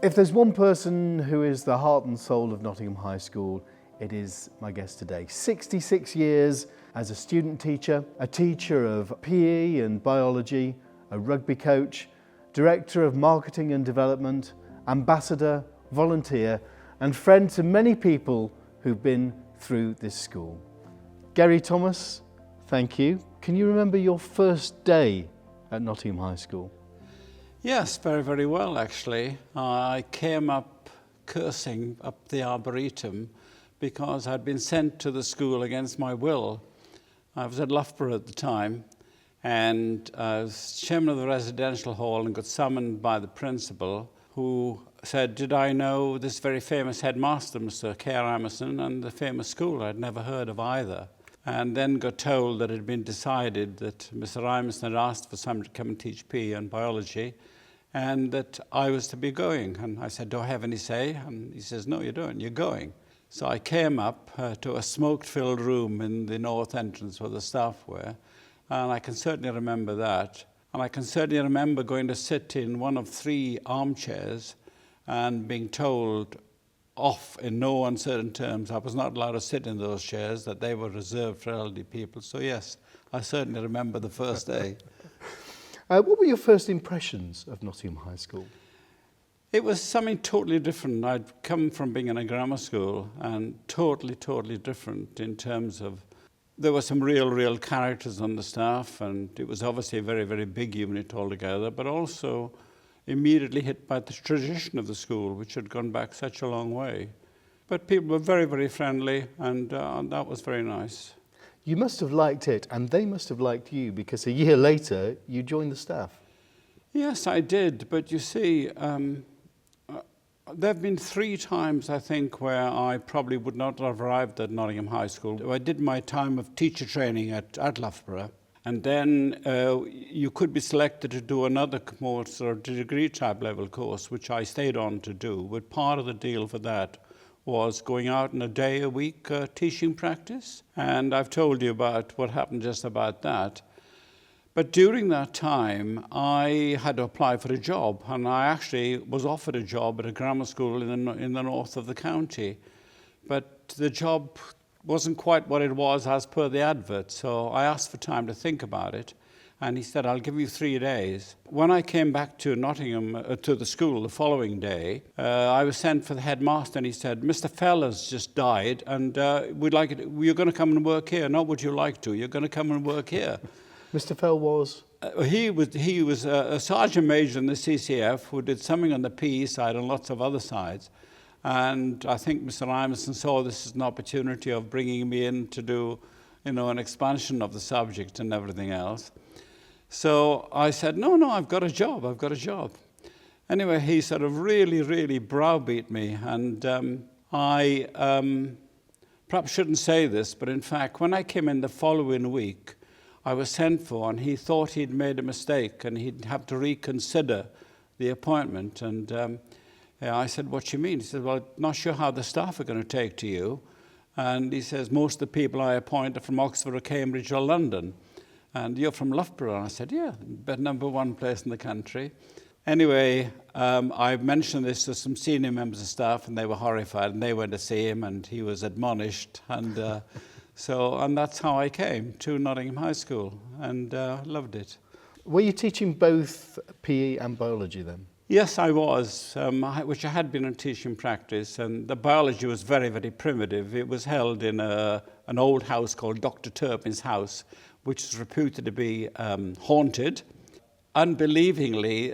If there's one person who is the heart and soul of Nottingham High School, it is my guest today. 66 years as a student teacher, a teacher of PE and biology, a rugby coach, director of marketing and development, ambassador, volunteer, and friend to many people who've been through this school. Geri Thomas, thank you. Can you remember your first day at Nottingham High School? Yes, very, very well, actually. I came up cursing up the Arboretum because I'd been sent to the school against my will. I was at Loughborough at the time, and I was chairman of the residential hall and got summoned by the principal, who said, did I know this very famous headmaster, Mr. Kerr Emerson, and the famous school? I'd never heard of either. And then got told that it had been decided that Mr. Emerson had asked for somebody to come and teach PE and biology, and that I was to be going. And I said, do I have any say? And he says, no, you don't, you're going. So I came up to a smoke-filled room in the north entrance where the staff were, and I can certainly remember that. And I can certainly remember going to sit in one of 3 armchairs and being told off in no uncertain terms I was not allowed to sit in those chairs, that they were reserved for elderly people. So yes, I certainly remember the first day. What were your first impressions of Nottingham High School? It was something totally different. I'd come from being in a grammar school, and totally different in terms of there were some real characters on the staff, and it was obviously a very, very big unit altogether, but also immediately hit by the tradition of the school, which had gone back such a long way. But people were very, very friendly, and that was very nice. You must have liked it, and they must have liked you, because a year later, you joined the staff. Yes, I did, but you see, there have been 3 times, I think, where I probably would not have arrived at Nottingham High School. I did my time of teacher training at Loughborough, and then you could be selected to do another more sort of degree type level course, which I stayed on to do. But part of the deal for that was going out in a day a week teaching practice. And I've told you about what happened just about that. But during that time, I had to apply for a job, and I actually was offered a job at a grammar school in the north of the county. But the job wasn't quite what it was as per the advert, so I asked for time to think about it, and he said, I'll give you 3 days. When I came back to Nottingham, to the school the following day, I was sent for the headmaster, and he said, Mr. Fell has just died, and we'd like it, you're going to come and work here. Not would you like to, you're going to come and work here. Mr. Fell was? He was a sergeant major in the CCF who did something on the PE side and lots of other sides. And I think Mr. Emerson saw this as an opportunity of bringing me in to do, an expansion of the subject and everything else. So I said, no, I've got a job. Anyway, he sort of really browbeat me. And I perhaps shouldn't say this, but in fact, when I came in the following week, I was sent for, and he thought he'd made a mistake and he'd have to reconsider the appointment. And I said, what do you mean? He said, well, not sure how the staff are going to take to you. And he says, most of the people I appoint are from Oxford or Cambridge or London. And you're from Loughborough. And I said, yeah, but #1 place in the country. Anyway, I mentioned this to some senior members of staff, and they were horrified, and they went to see him, and he was admonished. And and that's how I came to Nottingham High School, and loved it. Were you teaching both PE and biology then? Yes, I was, which I had been in teaching practice, and the biology was very, very primitive. It was held in an old house called Dr. Turpin's house, which is reputed to be haunted. Unbelievingly,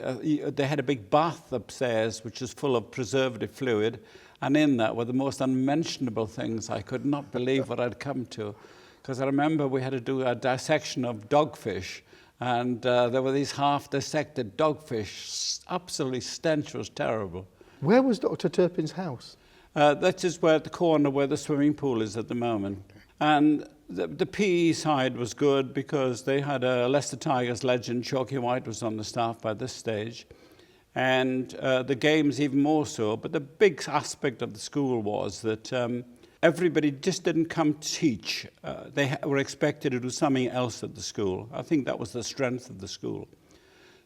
they had a big bath upstairs, which was full of preservative fluid, and in that were the most unmentionable things. I could not believe what I'd come to, because I remember we had to do a dissection of dogfish, and there were these half-dissected dogfish. Absolutely stench was terrible. Where was Dr. Turpin's house? That is where at the corner where the swimming pool is at the moment. And the PE side was good because they had a Leicester Tigers legend. Chalky White was on the staff by this stage. And the games even more so. But the big aspect of the school was that everybody just didn't come to teach. They were expected to do something else at the school. I think that was the strength of the school.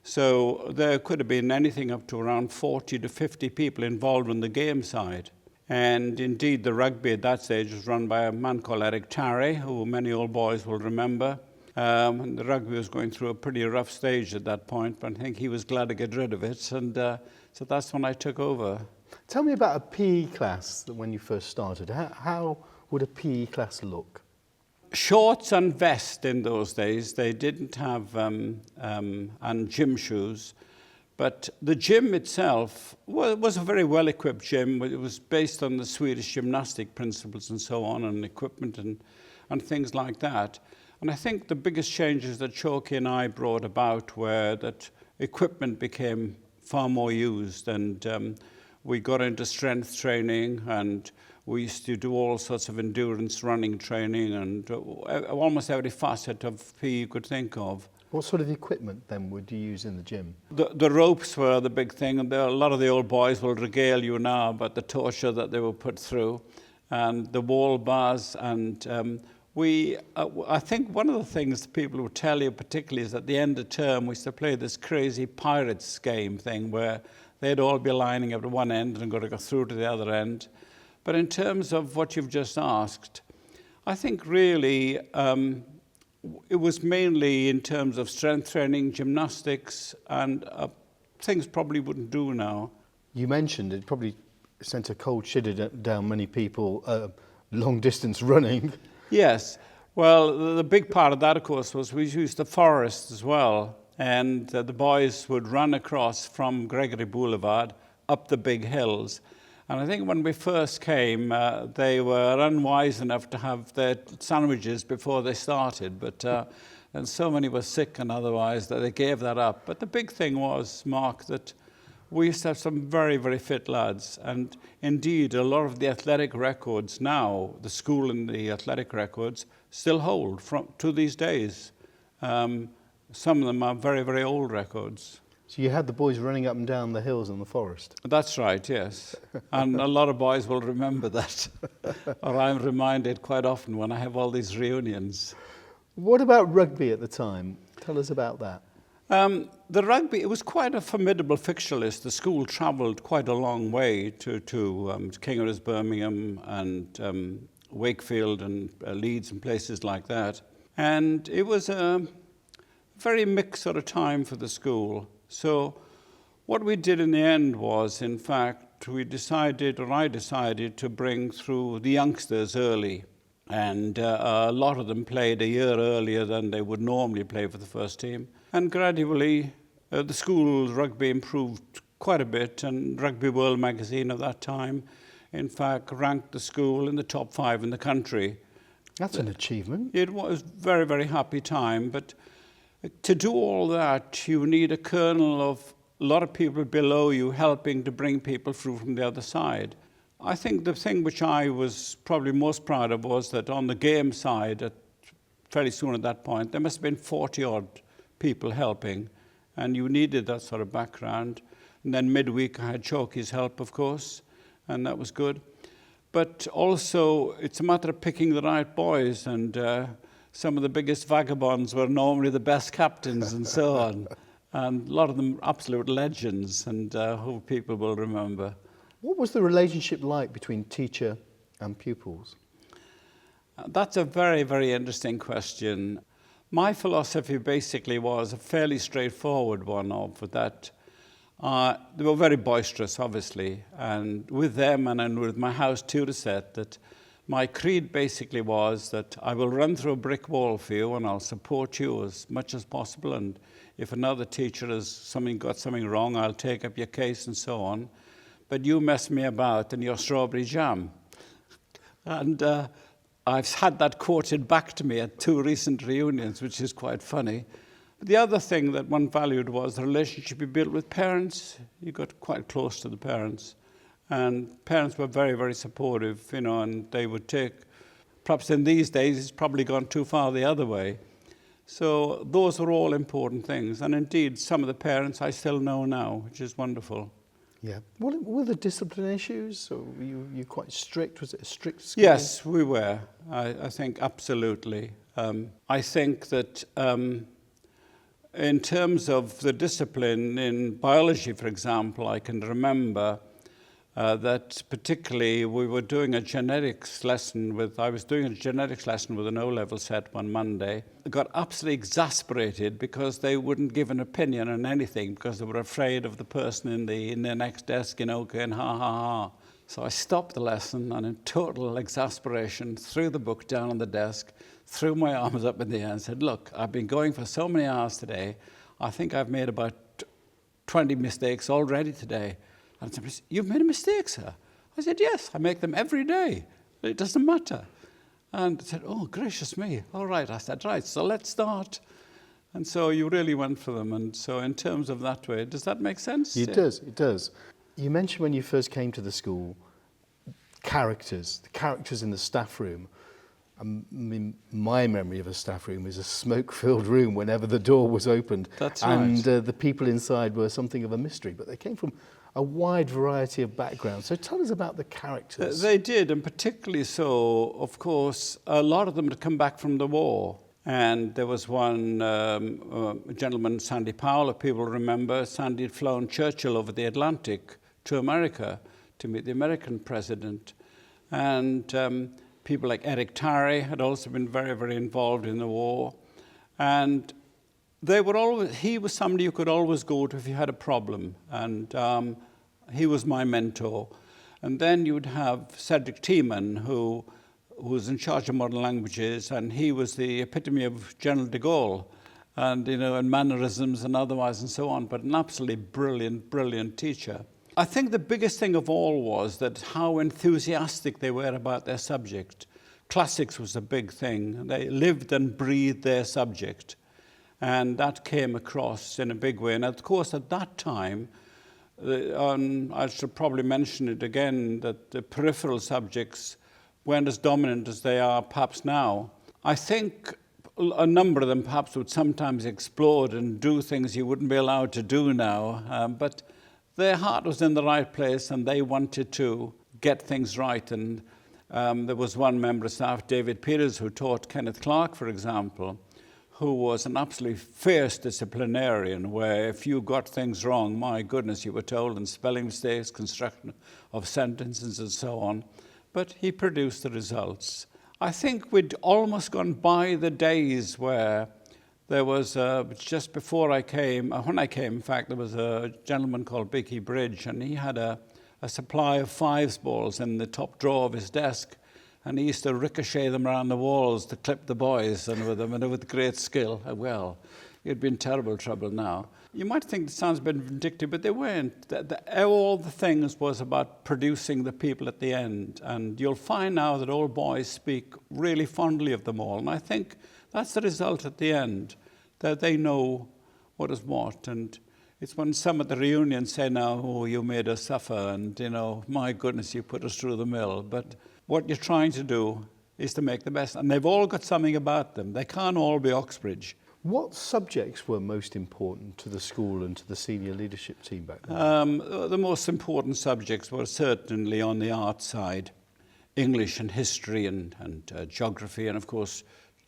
So there could have been anything up to around 40 to 50 people involved on the game side. And indeed, the rugby at that stage was run by a man called Eric Tarry, who many old boys will remember. And the rugby was going through a pretty rough stage at that point, but I think he was glad to get rid of it. And so that's when I took over. Tell me about a PE class that when you first started. How would a PE class look? Shorts and vest in those days. They didn't have and gym shoes. But the gym itself was a very well-equipped gym. It was based on the Swedish gymnastic principles and so on, and equipment and things like that. And I think the biggest changes that Choki and I brought about were that equipment became far more used, and we got into strength training, and we used to do all sorts of endurance running training, and almost every facet of PE you could think of. What sort of equipment then would you use in the gym? The ropes were the big thing, and a lot of the old boys will regale you now about the torture that they were put through, and the wall bars. And I think one of the things people would tell you particularly is at the end of term we used to play this crazy pirates game thing where they'd all be lining up at one end and got to go through to the other end. But in terms of what you've just asked, I think really it was mainly in terms of strength training, gymnastics, and things probably wouldn't do now. You mentioned it probably sent a cold shiver down many people, long distance running. Yes. Well, the big part of that, of course, was we used the forest as well. And the boys would run across from Gregory Boulevard up the big hills. And I think when we first came, they were unwise enough to have their sandwiches before they started. But and so many were sick and otherwise that they gave that up. But the big thing was, Mark, that we used to have some very, very fit lads. And indeed, a lot of the athletic records now, the school and the athletic records, still hold to these days. Some of them are very, very old records. So you had the boys running up and down the hills in the forest? That's right, yes. And a lot of boys will remember that. Or I'm reminded quite often when I have all these reunions. What about rugby at the time? Tell us about that. The rugby, it was quite a formidable fixture list. The school travelled quite a long way to King Edward's, Birmingham, and Wakefield and Leeds and places like that. And it was a very mixed sort of time for the school. So what we did in the end was, in fact, I decided to bring through the youngsters early. And a lot of them played a year earlier than they would normally play for the first team. And gradually, the school's rugby improved quite a bit. And Rugby World magazine at that time, in fact, ranked the school in the top 5 in the country. That's an achievement. It was a very, very happy time. But to do all that, you need a kernel of a lot of people below you helping to bring people through from the other side. I think the thing which I was probably most proud of was that on the game side, fairly soon at that point, there must have been 40-odd people helping, and you needed that sort of background. And then midweek, I had Choki's help, of course, and that was good. But also, it's a matter of picking the right boys, and some of the biggest vagabonds were normally the best captains and so on. And a lot of them absolute legends, and who people will remember. What was the relationship like between teacher and pupils? That's a very, very interesting question. My philosophy basically was a fairly straightforward one of that. They were very boisterous, obviously, and with them and with my house tutor set, that my creed basically was that I will run through a brick wall for you and I'll support you as much as possible, and if another teacher has got something wrong, I'll take up your case and so on. But you mess me about and your strawberry jam. And I've had that quoted back to me at 2 recent reunions, which is quite funny. But the other thing that one valued was the relationship you built with parents. You got quite close to the parents. And parents were very, very supportive, and they would take, perhaps in these days, it's probably gone too far the other way. So those were all important things. And indeed, some of the parents I still know now, which is wonderful. Yeah. Were there discipline issues, or were you quite strict? Was it a strict school? Yes, we were. I think absolutely. I think that in terms of the discipline in biology, for example, I can remember that particularly we were doing a genetics lesson I was doing a genetics lesson with an O-level set one Monday. I got absolutely exasperated because they wouldn't give an opinion on anything because they were afraid of the person in the next desk, going ha, ha, ha. So I stopped the lesson and in total exasperation threw the book down on the desk, threw my arms up in the air and said, look, I've been going for so many hours today. I think I've made about 20 mistakes already today. And somebody said, you've made a mistake, sir? I said, yes, I make them every day. It doesn't matter. And they said, oh, gracious me. All right. I said, right, so let's start. And so you really went for them. And so in terms of that way, does that make sense? It does, it does. You mentioned when you first came to the school, the characters in the staff room. I mean, my memory of a staff room is a smoke-filled room whenever the door was opened. That's right. And the people inside were something of a mystery, but they came from a wide variety of backgrounds. So tell us about the characters. They did, and particularly so, of course, a lot of them had come back from the war. And there was one gentleman, Sandy Powell, if people remember. Sandy had flown Churchill over the Atlantic to America to meet the American president. And people like Eric Tarry had also been very, very involved in the war. And he was somebody you could always go to if you had a problem. And he was my mentor. And then you'd have Cedric Tiemann, who was in charge of modern languages, and he was the epitome of General de Gaulle, and and mannerisms and otherwise and so on, but an absolutely brilliant, brilliant teacher. I think the biggest thing of all was that how enthusiastic they were about their subject. Classics was a big thing. They lived and breathed their subject, and that came across in a big way. And of course, at that time, I should probably mention it again, that the peripheral subjects weren't as dominant as they are perhaps now. I think a number of them perhaps would sometimes explode and do things you wouldn't be allowed to do now, but their heart was in the right place and they wanted to get things right. And there was one member of staff, David Peters, who taught Kenneth Clark, for example, who was an absolutely fierce disciplinarian, where if you got things wrong, my goodness, you were told, and spelling mistakes, construction of sentences and so on. But he produced the results. I think we'd almost gone by the days where there was, just before I came, when I came, in fact, there was a gentleman called Bicky Bridge, and he had a supply of fives balls in the top drawer of his desk, and he used to ricochet them around the walls to clip the boys, and with great skill. Well, he'd be in terrible trouble now. You might think it sounds a bit vindictive, but they weren't. All the things was about producing the people at the end. And you'll find now that old boys speak really fondly of them all. And I think that's the result at the end, that they know what is what. And it's when some at the reunion say now, oh, you made us suffer, and, my goodness, you put us through the mill. But what you're trying to do is to make the best. And they've all got something about them. They can't all be Oxbridge. What subjects were most important to the school and to the senior leadership team back then? The most important subjects were certainly on the art side, English and history and geography, and of course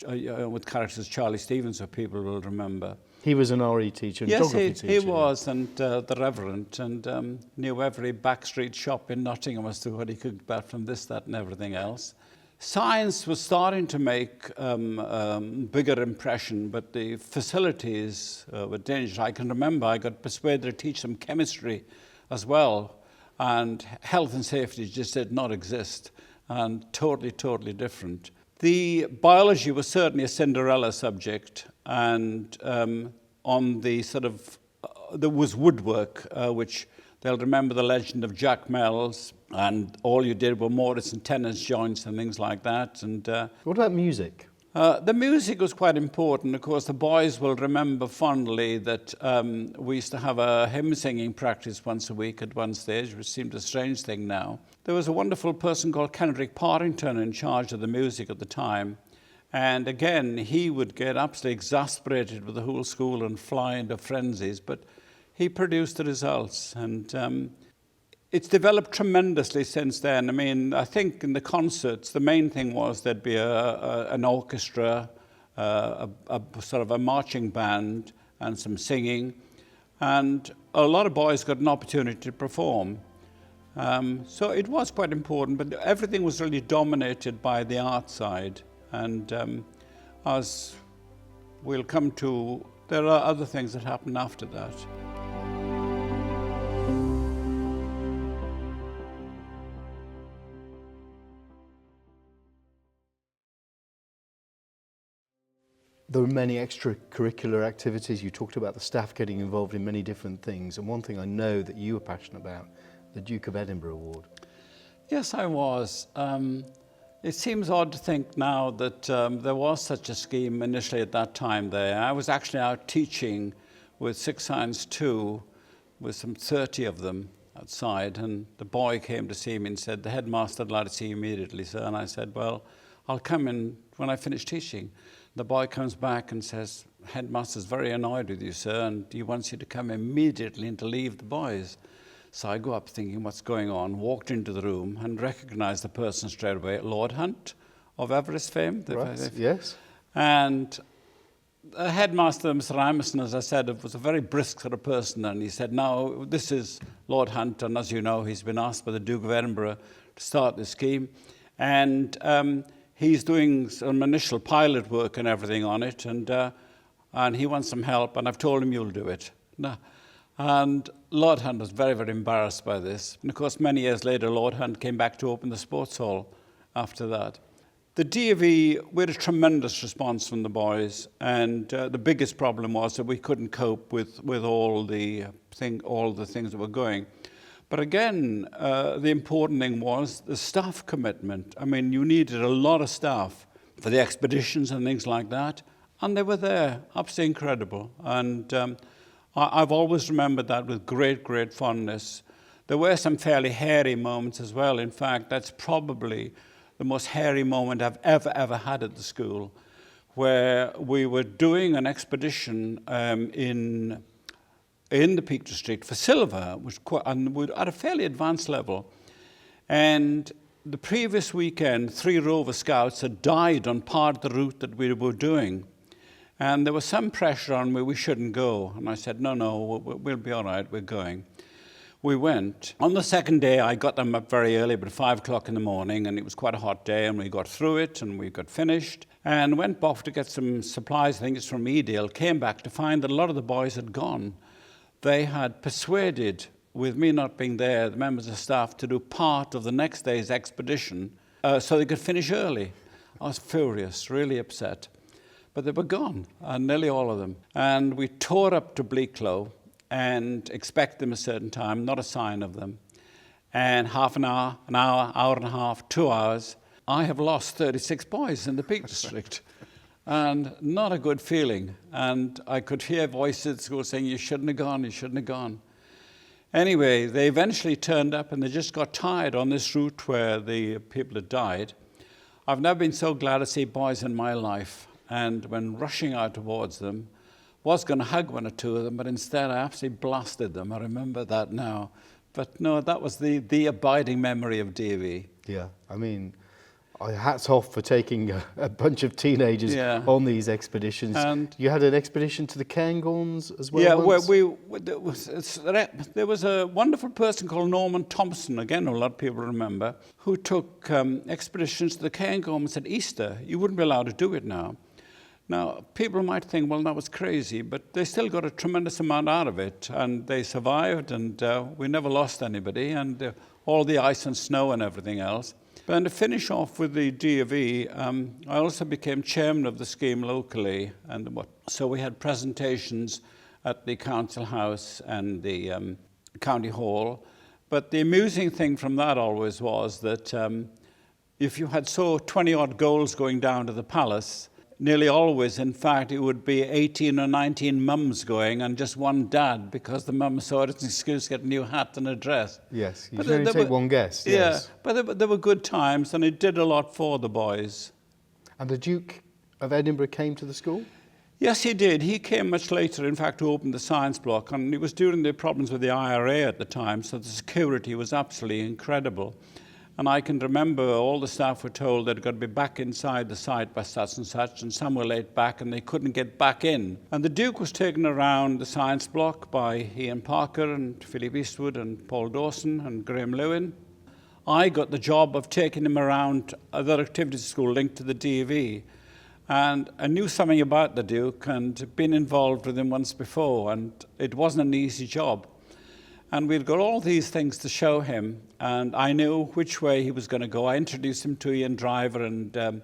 with characters Charlie Stevens, who people will remember. He was an RE teacher and geography teacher. Yes, he was, and the Reverend, and knew every backstreet shop in Nottingham as to what he could get from this, that and everything else. Science was starting to make bigger impression, but the facilities were dangerous. I can remember I got persuaded to teach them chemistry as well, and health and safety just did not exist, and totally, totally different. The biology was certainly a Cinderella subject, and on the sort of, there was woodwork, which they'll remember the legend of Jack Mells, and all you did were mortise and tenon joints and things like that. And what about music? The music was quite important. Of course, the boys will remember fondly that we used to have a hymn singing practice once a week at one stage, which seemed a strange thing now. There was a wonderful person called Kendrick Partington in charge of the music at the time. And again, he would get absolutely exasperated with the whole school and fly into frenzies, but he produced the results. And it's developed tremendously since then. I mean, I think in the concerts, the main thing was there'd be an orchestra, a sort of a marching band, and some singing. And a lot of boys got an opportunity to perform. So it was quite important, but everything was really dominated by the art side. And as we'll come to, there are other things that happened after that. There were many extracurricular activities. You talked about the staff getting involved in many different things. And one thing I know that you were passionate about, the Duke of Edinburgh Award. Yes, I was. It seems odd to think now that there was such a scheme initially at that time there. I was actually out teaching with 6 Science 2 with some 30 of them outside, and the boy came to see me and said, "The headmaster would like to see you immediately, sir." And I said, "Well, I'll come in when I finish teaching." The boy comes back and says, "Headmaster's very annoyed with you, sir, and he wants you to come immediately and to leave the boys." So I go up thinking, what's going on? Walked into the room and recognized the person straight away, Lord Hunt of Everest fame. Right, yes. And the headmaster, Mr. Emerson, as I said, was a very brisk sort of person. And he said, "Now, this is Lord Hunt, and as you know, he's been asked by the Duke of Edinburgh to start this scheme. And he's doing some initial pilot work and everything on it, and he wants some help, and I've told him you'll do it." And Lord Hunt was very, very embarrassed by this. And of course, many years later, Lord Hunt came back to open the sports hall after that. The DAV, we had a tremendous response from the boys, and the biggest problem was that we couldn't cope with all the things that were going. But again, the important thing was the staff commitment. I mean, you needed a lot of staff for the expeditions and things like that, and they were there, absolutely incredible. And I've always remembered that with great, great fondness. There were some fairly hairy moments as well. In fact, that's probably the most hairy moment I've ever had at the school, where we were doing an expedition in the Peak District for silver, and we're at a fairly advanced level. And the previous weekend, 3 Rover Scouts had died on part of the route that we were doing. And there was some pressure on me, we shouldn't go. And I said, no, we'll be all right, we're going. We went. On the second day, I got them up very early, about 5 o'clock in the morning, and it was quite a hot day, and we got through it, and we got finished, and went off to get some supplies, I think it's from Edale, came back to find that a lot of the boys had gone. They had persuaded, with me not being there, the members of staff to do part of the next day's expedition so they could finish early. I was furious, really upset. But they were gone, nearly all of them. And we tore up to Bleaklow and expect them a certain time, not a sign of them. And half an hour, hour and a half, 2 hours, I have lost 36 boys in the Peak District. And not a good feeling. And I could hear voices at school saying, "You shouldn't have gone, you shouldn't have gone." Anyway, they eventually turned up, and they just got tired on this route where the people had died. I've never been so glad to see boys in my life. And when rushing out towards them, was going to hug 1 or 2 of them, but instead I absolutely blasted them. I remember that now. But no, that was the abiding memory of DAV. Yeah, I mean, hats off for taking a bunch of teenagers on these expeditions. And you had an expedition to the Cairngorms as well? Yeah, there was a wonderful person called Norman Thompson, again, a lot of people remember, who took expeditions to the Cairngorms at Easter. You wouldn't be allowed to do it now. Now, people might think, well, that was crazy, but they still got a tremendous amount out of it, and they survived, and we never lost anybody, and all the ice and snow and everything else. But then to finish off with the DAV, I also became chairman of the scheme locally, and so we had presentations at the council house and the county hall. But the amusing thing from that always was that if you had 20-odd goals going down to the palace, nearly always, in fact, it would be 18 or 19 mums going and just one dad, because the mum saw it as an excuse to get a new hat and a dress. Yes, you can only take one guest. Yes. Yeah, but there were good times, and it did a lot for the boys. And the Duke of Edinburgh came to the school? Yes, he did. He came much later, in fact, to open the science block, and it was during the problems with the IRA at the time, so the security was absolutely incredible. And I can remember all the staff were told they'd got to be back inside the site by such, and some were late back and they couldn't get back in. And the Duke was taken around the science block by Ian Parker and Philip Eastwood and Paul Dawson and Graham Lewin. I got the job of taking him around other activities school linked to the DV. And I knew something about the Duke and been involved with him once before, and it wasn't an easy job. And we'd got all these things to show him, and I knew which way he was going to go. I introduced him to Ian Driver and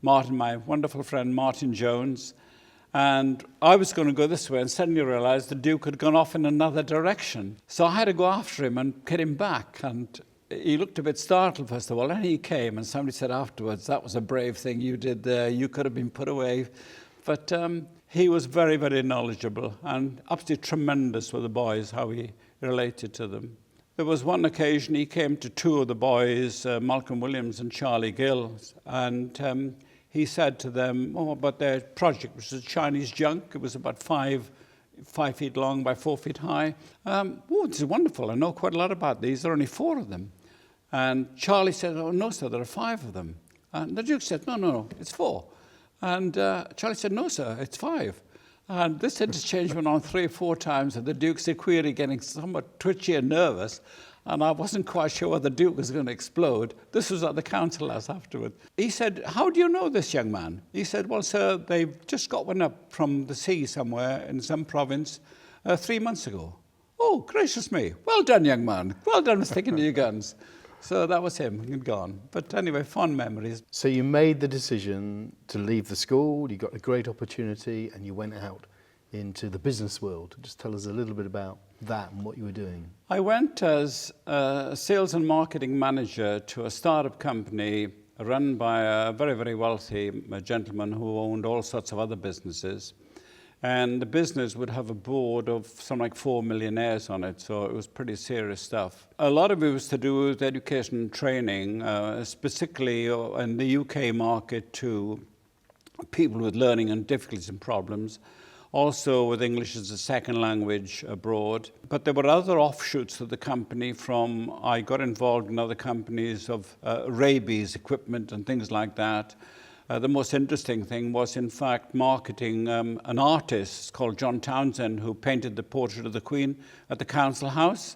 Martin, my wonderful friend Martin Jones, and I was going to go this way, and suddenly realized the Duke had gone off in another direction. So I had to go after him and get him back, and he looked a bit startled first of all, and he came, and somebody said afterwards, "That was a brave thing you did there, you could have been put away." But he was very, very knowledgeable, and absolutely tremendous with the boys, how he related to them. There was one occasion he came to two of the boys, Malcolm Williams and Charlie Gill, and he said to them, about their project, which was Chinese junk. It was about 5 feet long by 4 feet high. This is wonderful. I know quite a lot about these. There are only 4 of them. And Charlie said, "Oh, no, sir, there are 5 of them." And the Duke said, no, it's 4. And Charlie said, "No, sir, it's 5. And this interchange went on 3 or 4 times, and the Duke's query getting somewhat twitchy and nervous, and I wasn't quite sure whether the Duke was going to explode. This was at the council house afterward. He said, "How do you know this young man?" He said, "Well, sir, they've just got one up from the sea somewhere in some province 3 months ago." "Oh, gracious me. Well done, young man. Well done with sticking to your guns." So that was him, he'd gone. But anyway, fond memories. So you made the decision to leave the school, you got a great opportunity, and you went out into the business world. Just tell us a little bit about that and what you were doing. I went as a sales and marketing manager to a startup company run by a very, very wealthy gentleman who owned all sorts of other businesses. And the business would have a board of something like 4 millionaires on it, so it was pretty serious stuff. A lot of it was to do with education and training, specifically in the UK market to people with learning and difficulties and problems, also with English as a second language abroad. But there were other offshoots of the company I got involved in other companies of rabies equipment and things like that. The most interesting thing was, in fact, marketing an artist called John Townsend who painted the portrait of the Queen at the council house.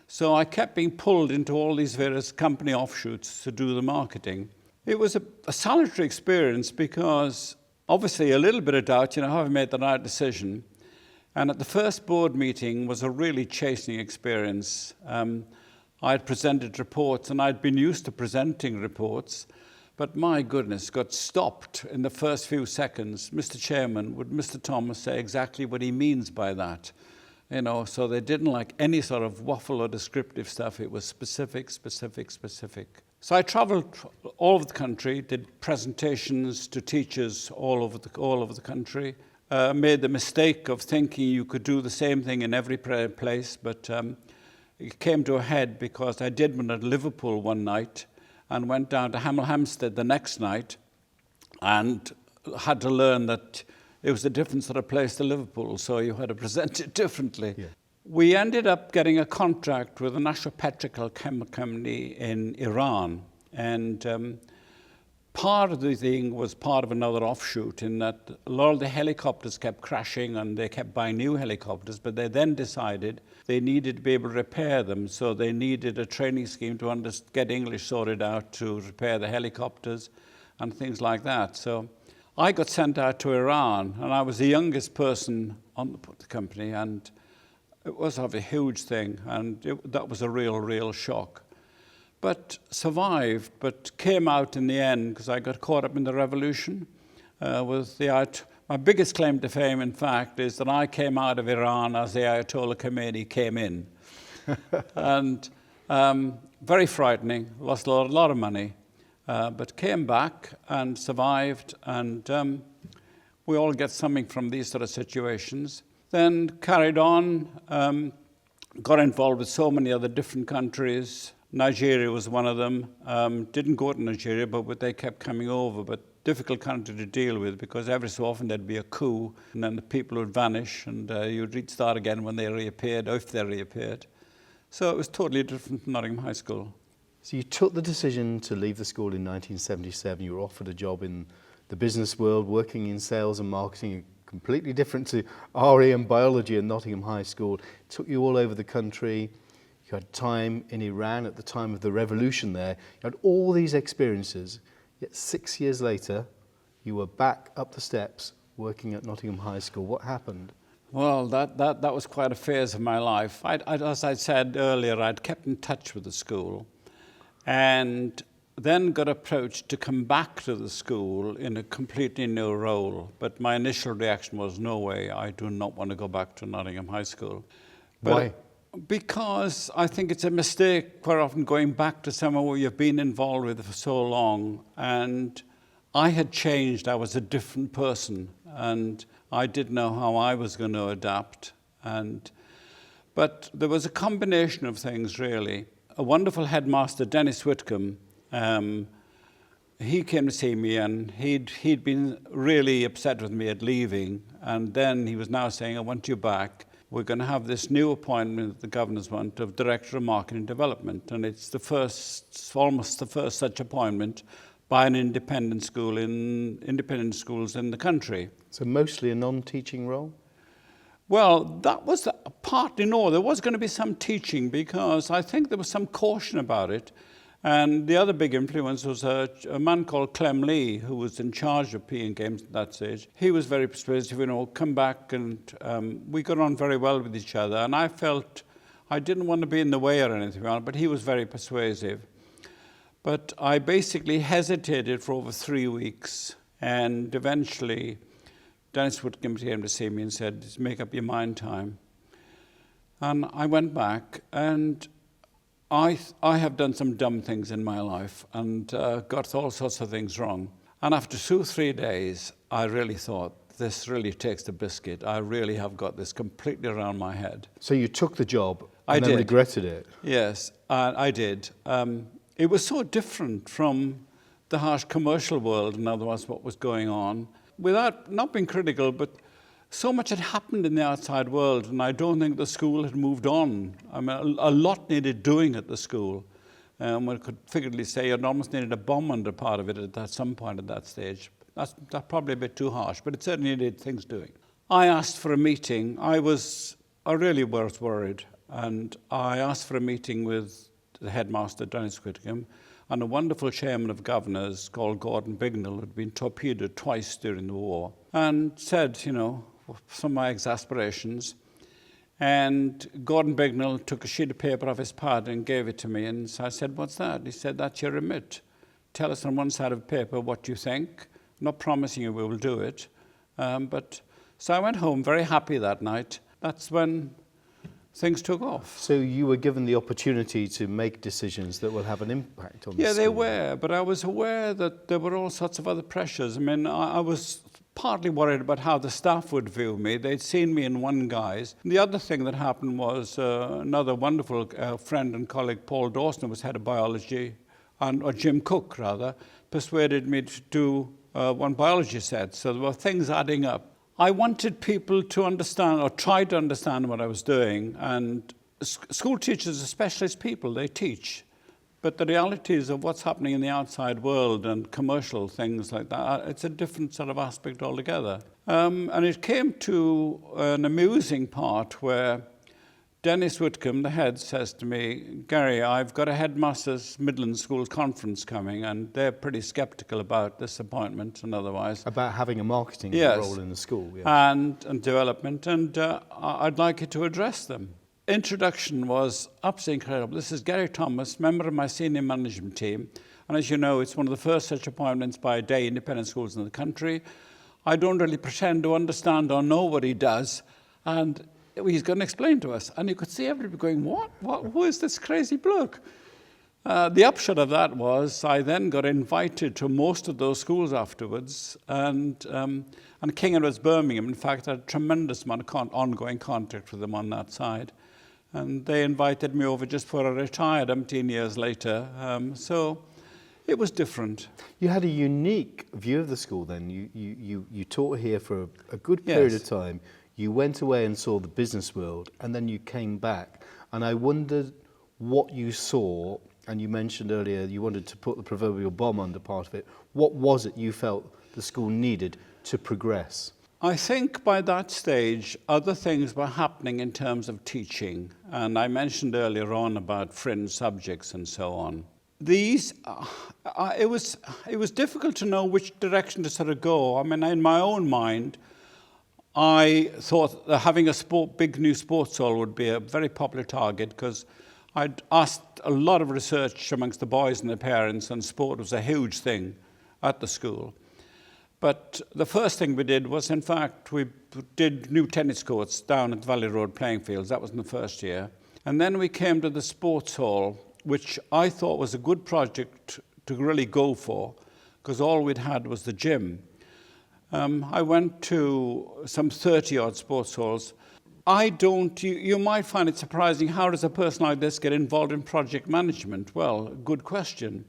So I kept being pulled into all these various company offshoots to do the marketing. It was a solitary experience because obviously a little bit of doubt, have I made the right decision? And at the first board meeting was a really chastening experience. I had presented reports and I'd been used to presenting reports, but my goodness, got stopped in the first few seconds. "Mr. Chairman, would Mr. Thomas say exactly what he means by that?" So they didn't like any sort of waffle or descriptive stuff. It was specific, specific, specific. So I traveled all over the country, did presentations to teachers all over the country, made the mistake of thinking you could do the same thing in every place, but it came to a head because I did one at Liverpool one night and went down to Hemel Hempstead the next night and had to learn that it was a different sort of place to Liverpool, so you had to present it differently. Yeah. We ended up getting a contract with a national petrochemical company in Iran, and part of the thing was part of another offshoot in that a lot of the helicopters kept crashing and they kept buying new helicopters, but they then decided they needed to be able to repair them, so they needed a training scheme to get English sorted out to repair the helicopters and things like that. So I got sent out to Iran, and I was the youngest person on the company, and it was a huge thing, and that was a real shock. But survived, but came out in the end because I got caught up in the revolution. My biggest claim to fame, in fact, is that I came out of Iran as the Ayatollah Khomeini came in. And very frightening, lost a lot of money, but came back and survived, and we all get something from these sort of situations. Then carried on, got involved with so many other different countries. Nigeria was one of them. Didn't go to Nigeria, but they kept coming over. But difficult country to deal with because every so often there'd be a coup and then the people would vanish and you'd restart again when they reappeared, or if they reappeared. So it was totally different from Nottingham High School. So you took the decision to leave the school in 1977. You were offered a job in the business world, working in sales and marketing, completely different to RE and biology at Nottingham High School. It took you all over the country. You had time in Iran at the time of the revolution there. You had all these experiences, yet 6 years later, you were back up the steps working at Nottingham High School. What happened? Well, that was quite a phase of my life. As I said earlier, I'd kept in touch with the school and then got approached to come back to the school in a completely new role. But my initial reaction was, no way, I do not want to go back to Nottingham High School. But Why? Because I think it's a mistake quite often going back to somewhere where you've been involved with for so long. And I had changed. I was a different person. And I didn't know how I was going to adapt. But there was a combination of things, really. A wonderful headmaster, Dennis Whitcomb, he came to see me, and he'd been really upset with me at leaving. And then he was now saying, I want you back. We're going to have this new appointment that the governors want of Director of Marketing Development. And it's almost the first such appointment by an independent schools in the country. So mostly a non-teaching role? Well, that was partly no. There was going to be some teaching because I think there was some caution about it. And the other big influence was a man called Clem Lee, who was in charge of PE and games at that stage. He was very persuasive, come back, and we got on very well with each other. And I felt I didn't want to be in the way or anything, but he was very persuasive. But I basically hesitated for over 3 weeks, and eventually Dennis Whitcomb came to see me and said, make up your mind time. And I went back, and I have done some dumb things in my life and got all sorts of things wrong. And after 2 or 3 days, I really thought, this really takes the biscuit. I really have got this completely around my head. So you took the job and then regretted it? Yes, I did. It was so different from the harsh commercial world, in other words, what was going on. Without not being critical, but so much had happened in the outside world, and I don't think the school had moved on. I mean, a lot needed doing at the school. One could figuratively say it almost needed a bomb under part of it at some point at that stage. That's probably a bit too harsh, but it certainly needed things doing. I asked for a meeting. I really was worried, and I asked for a meeting with the headmaster, Dennis Whitcomb, and a wonderful chairman of governors called Gordon Bignell, who had been torpedoed twice during the war, and said, some of my exasperations. And Gordon Bignell took a sheet of paper off his pad and gave it to me. And so I said, what's that? He said, that's your remit. Tell us on one side of paper what you think. I'm not promising you we will do it. So I went home very happy that night. That's when things took off. So you were given the opportunity to make decisions that will have an impact on the school? Yeah, they were, but I was aware that there were all sorts of other pressures. I mean, I was partly worried about how the staff would view me. They'd seen me in one guise. And the other thing that happened was another wonderful friend and colleague, Paul Dawson, who was head of biology, or Jim Cook, rather, persuaded me to do one biology set. So there were things adding up. I wanted people to understand, or try to understand what I was doing. And school teachers are specialist people, they teach. But the realities of what's happening in the outside world and commercial things like that, it's a different sort of aspect altogether. And it came to an amusing part where Dennis Whitcomb, the head, says to me, Gary, I've got a headmasters Midland School conference coming, and they're pretty sceptical about this appointment and otherwise. About having a marketing role in the school. Yes. And development, and I'd like you to address them. Introduction was absolutely incredible. This is Geri Thomas, member of my senior management team. And as you know, it's one of the first such appointments by day independent schools in the country. I don't really pretend to understand or know what he does. And he's going to explain to us. And you could see everybody going, what? Who is this crazy bloke? The upshot of that was I then got invited to most of those schools afterwards. And King Edward's Birmingham, in fact, I had a tremendous amount of ongoing contact with them on that side. And they invited me over just before I retired 18 years later. So it was different. You had a unique view of the school then. You taught here for a good period of time. You went away and saw the business world, and then you came back. And I wondered what you saw And you mentioned earlier you wanted to put the proverbial bomb under part of it. What was it you felt the school needed to progress? I think by that stage, other things were happening in terms of teaching. And I mentioned earlier on about fringe subjects and so on. These, it was difficult to know which direction to sort of go. I mean, in my own mind, I thought that having a big new sports hall would be a very popular target, because I'd asked a lot of research amongst the boys and their parents, and sport was a huge thing at the school. But the first thing we did was, in fact, we did new tennis courts down at Valley Road playing fields. That was in the first year. And then we came to the sports hall, which I thought was a good project to really go for, because all we'd had was the gym. I went to some 30-odd sports halls. You might find it surprising, how does a person like this get involved in project management? Well, good question.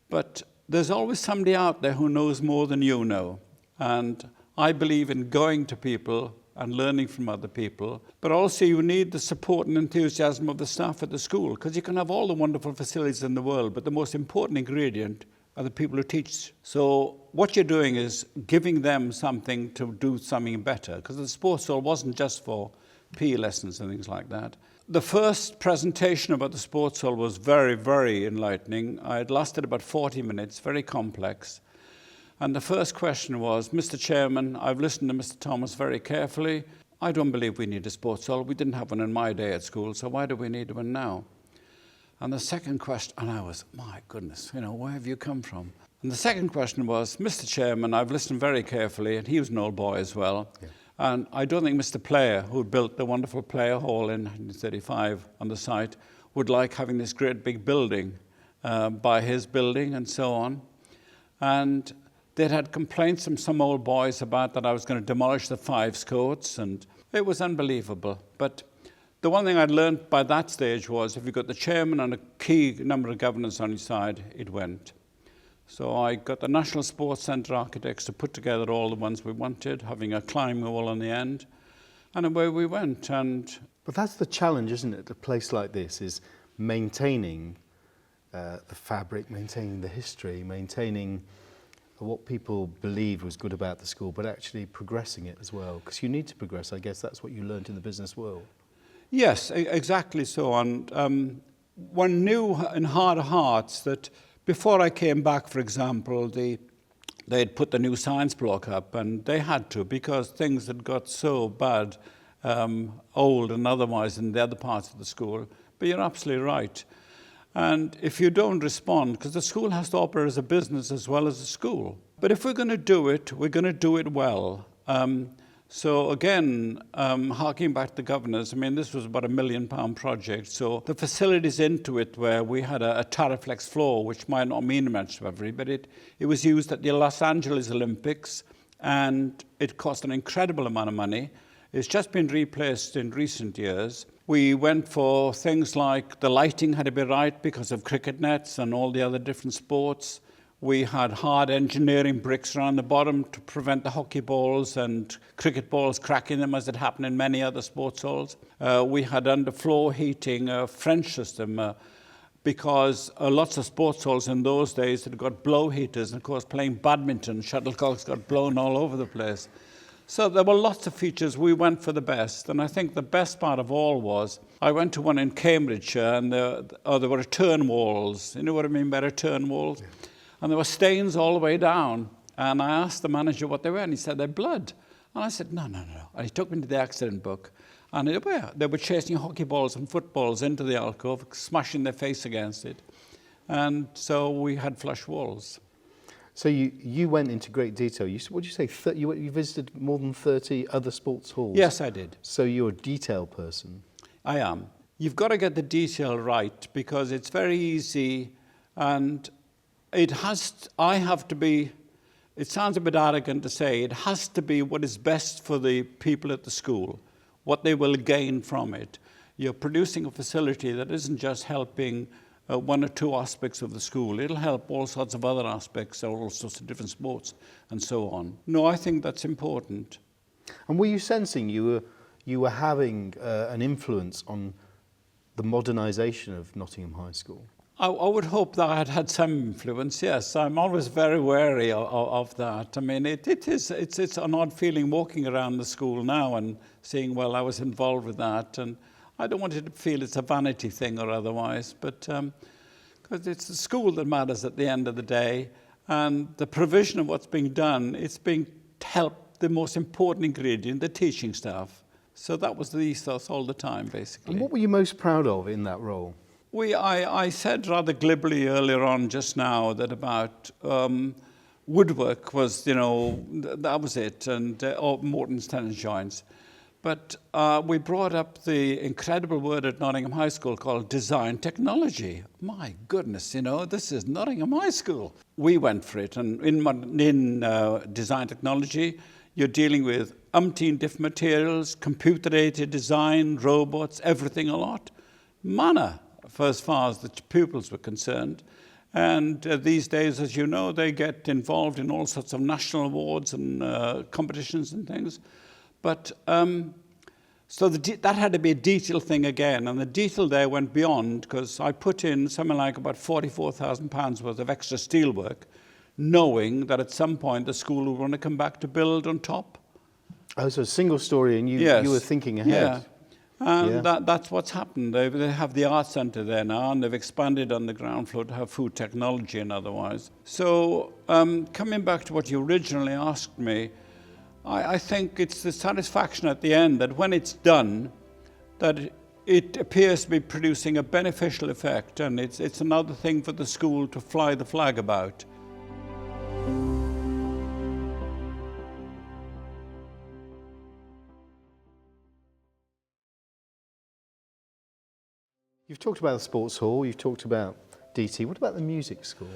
But there's always somebody out there who knows more than you know. And I believe in going to people and learning from other people. But also you need the support and enthusiasm of the staff at the school, because you can have all the wonderful facilities in the world, but the most important ingredient are the people who teach. So what you're doing is giving them something to do something better, because the sports hall wasn't just for PE lessons and things like that. The first presentation about the sports hall was very, very enlightening. It lasted about 40 minutes, very complex. And the first question was, Mr. Chairman, I've listened to Mr. Thomas very carefully. I don't believe we need a sports hall. We didn't have one in my day at school, so why do we need one now? And the second question, and I was, my goodness, where have you come from? And the second question was, Mr. Chairman, I've listened very carefully, and he was an old boy as well. Yeah. And I don't think Mr. Player, who built the wonderful Player Hall in 1935 on the site, would like having this great big building by his building and so on. And they'd had complaints from some old boys about that I was going to demolish the fives courts, and it was unbelievable. But the one thing I'd learned by that stage was, if you got the chairman and a key number of governors on your side, it went. So I got the National Sports Centre architects to put together all the ones we wanted, having a climbing wall on the end, and away we went. But that's the challenge, isn't it? A place like this is maintaining the fabric, maintaining the history, maintaining what people believed was good about the school, but actually progressing it as well. Because you need to progress. I guess that's what you learned in the business world. Yes, exactly so. And one knew in heart of hearts that before I came back, for example, they'd put the new science block up, and they had to, because things had got so bad, old and otherwise in the other parts of the school. But you're absolutely right. And if you don't respond, because the school has to operate as a business as well as a school. But if we're going to do it, we're going to do it well. So again, harking back to the governors, I mean, this was about £1 million project. So the facilities into it, where we had a Tariflex floor, which might not mean much to everybody, but it was used at the Los Angeles Olympics, and it cost an incredible amount of money. It's just been replaced in recent years. We went for things like the lighting had to be right because of cricket nets and all the other different sports. We had hard engineering bricks around the bottom to prevent the hockey balls and cricket balls cracking them, as it happened in many other sports halls. We had underfloor heating, a French system, because lots of sports halls in those days had got blow heaters. And of course, playing badminton, shuttlecocks got blown all over the place. So there were lots of features. We went for the best. And I think the best part of all was, I went to one in Cambridgeshire, and there were return walls. You know what I mean by return walls? Yeah. And there were stains all the way down. And I asked the manager what they were, and he said, they're blood. And I said, no. And he took me to the accident book. And they were chasing hockey balls and footballs into the alcove, smashing their face against it. And so we had flush walls. So you went into great detail. What did you say? You visited more than 30 other sports halls? Yes, I did. So you're a detail person? I am. You've got to get the detail right, because it's very easy, and it sounds a bit arrogant to say, it has to be what is best for the people at the school, what they will gain from it. You're producing a facility that isn't just helping one or two aspects of the school. It'll help all sorts of other aspects, all sorts of different sports, and so on. No, I think that's important. And were you sensing you were having an influence on the modernisation of Nottingham High School? I would hope that I had had some influence, yes. I'm always very wary of that. I mean, it's an odd feeling walking around the school now and seeing, well, I was involved with that. And I don't want you to feel it's a vanity thing or otherwise, but because it's the school that matters at the end of the day. And the provision of what's being done, it's being to help the most important ingredient, the teaching staff. So that was the ethos all the time, basically. And what were you most proud of in that role? I said rather glibly earlier on just now that about woodwork was, that was it, and Morton's tennis joints. But we brought up the incredible word at Nottingham High School called design technology. My goodness, this is Nottingham High School. We went for it, and in design technology, you're dealing with umpteen different materials, computer-aided design, robots, everything a lot. Manner, for as far as the pupils were concerned. And these days, as you know, they get involved in all sorts of national awards and competitions and things. But so that had to be a detail thing again. And the detail there went beyond, because I put in something like about £44,000 worth of extra steelwork, knowing that at some point the school would want to come back to build on top. Oh, so a single story, and you were thinking ahead. Yeah. And that's what's happened. They have the art centre there now, and they've expanded on the ground floor to have food technology and otherwise. So coming back to what you originally asked me, I think it's the satisfaction at the end that when it's done, that it appears to be producing a beneficial effect, and it's another thing for the school to fly the flag about. You've talked about the sports hall, you've talked about DT. What about the music school?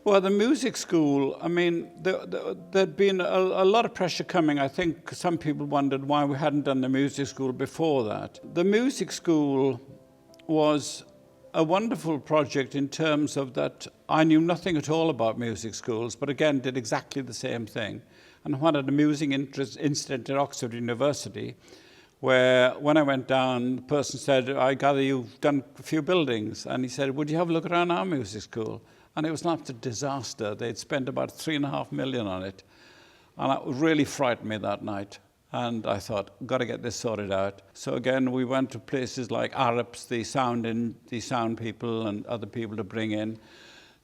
Well, the music school, I mean, there'd been a lot of pressure coming. I think some people wondered why we hadn't done the music school before that. The music school was a wonderful project in terms of that I knew nothing at all about music schools, but again, did exactly the same thing. And I had an amusing incident at Oxford University, where when I went down, the person said, I gather you've done a few buildings. And he said, would you have a look around our music school? And it was an absolute disaster. They'd spent about £3.5 million on it. And it really frightened me that night. And I thought, got to get this sorted out. So again, we went to places like Arabs, the sound people and other people to bring in.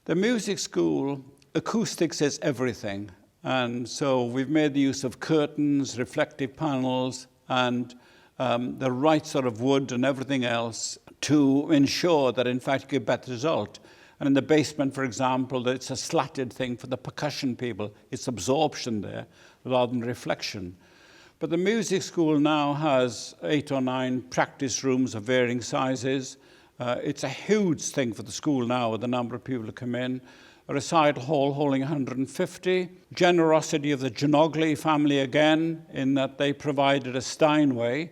The music school, acoustics is everything. And so we've made the use of curtains, reflective panels, and the right sort of wood and everything else to ensure that, in fact, you get a better result. And in the basement, for example, it's a slatted thing for the percussion people. It's absorption there rather than reflection. But the music school now has 8 or 9 practice rooms of varying sizes. It's a huge thing for the school now with the number of people who come in. A recital hall holding 150. Generosity of the Ginogli family again, in that they provided a Steinway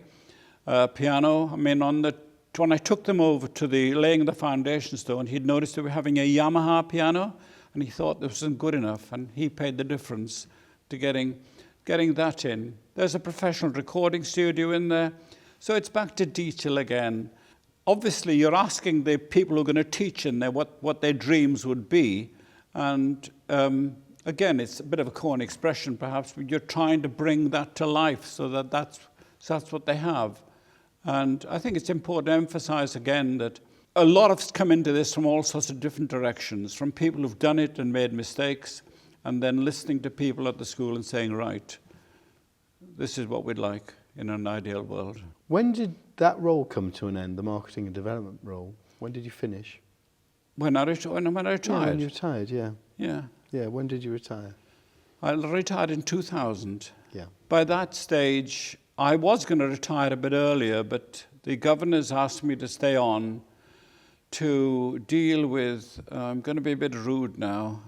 piano. I mean, when I took them over to the laying of the foundation stone, he'd noticed they were having a Yamaha piano, and he thought this wasn't good enough, and he paid the difference to getting that in. There's a professional recording studio in there. So it's back to detail again. Obviously, you're asking the people who are going to teach in there what their dreams would be. And again, it's a bit of a corny expression, perhaps, but you're trying to bring that to life so that that's what they have. And I think it's important to emphasize again that a lot of us come into this from all sorts of different directions, from people who've done it and made mistakes, and then listening to people at the school and saying, right, this is what we'd like in an ideal world. When did that role come to an end, the marketing and development role? When did you finish? When I retired. Yeah, when you retired, yeah. Yeah. Yeah, when did you retire? I retired in 2000. Yeah. By that stage, I was going to retire a bit earlier, but the governors asked me to stay on to deal with, I'm going to be a bit rude now,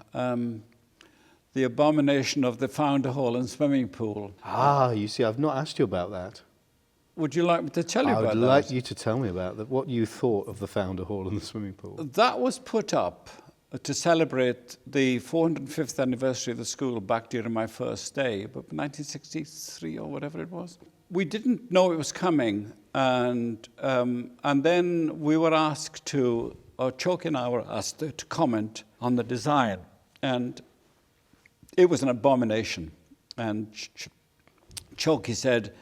the abomination of the founder hall and swimming pool. Ah, you see, I've not asked you about that. Would you like me to tell you about that? I would like you to tell me about that, what you thought of the founder hall and the swimming pool. That was put up to celebrate the 405th anniversary of the school back during my first day, about 1963 or whatever it was. We didn't know it was coming, and then we were asked to Choke and I were asked to comment on the design. And it was an abomination. And Choke, he said,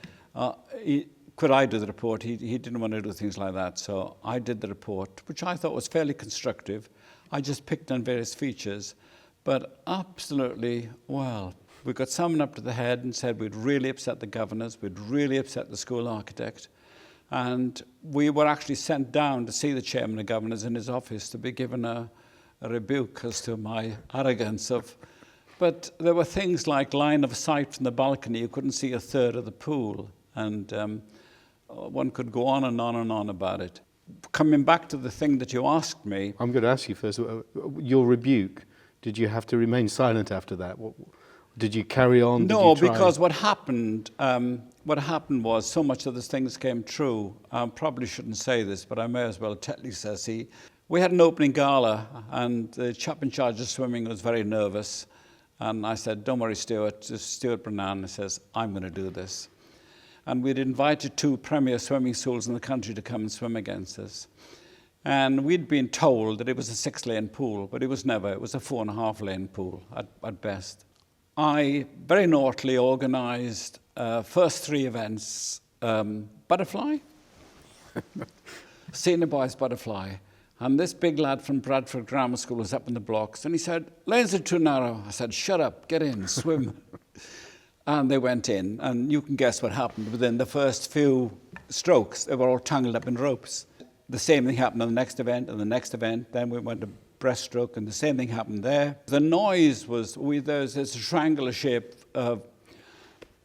could I do the report? He didn't want to do things like that. So I did the report, which I thought was fairly constructive. I just picked on various features. But absolutely, well, we got someone up to the head and said we'd really upset the governors, we'd really upset the school architect. And we were actually sent down to see the chairman of governors in his office to be given a rebuke as to my arrogance of. But there were things like line of sight from the balcony, you couldn't see a third of the pool. And one could go on and on and on about it. Coming back to the thing that you asked me. I'm going to ask you first, your rebuke, did you have to remain silent after that? Did you carry on? No, because what happened was so much of these things came true. I probably shouldn't say this, but I may as well tell you, Ceci. We had an opening gala, and the chap in charge of swimming was very nervous. And I said, don't worry, Stuart. Stuart Brennan says, I'm going to do this. And we'd invited 2 premier swimming schools in the country to come and swim against us. And we'd been told that it was a 6-lane pool, but it was never. It was a 4.5-lane pool at best. I very naughtily organised first 3 events, butterfly, senior boys butterfly, and this big lad from Bradford Grammar School was up in the blocks, and he said, lanes are too narrow. I said, shut up, get in, swim. And they went in, and you can guess what happened within the first few strokes. They were all tangled up in ropes. The same thing happened on the next event, and the next event. Then we went to breaststroke, and the same thing happened there. The noise was, there's a triangular shape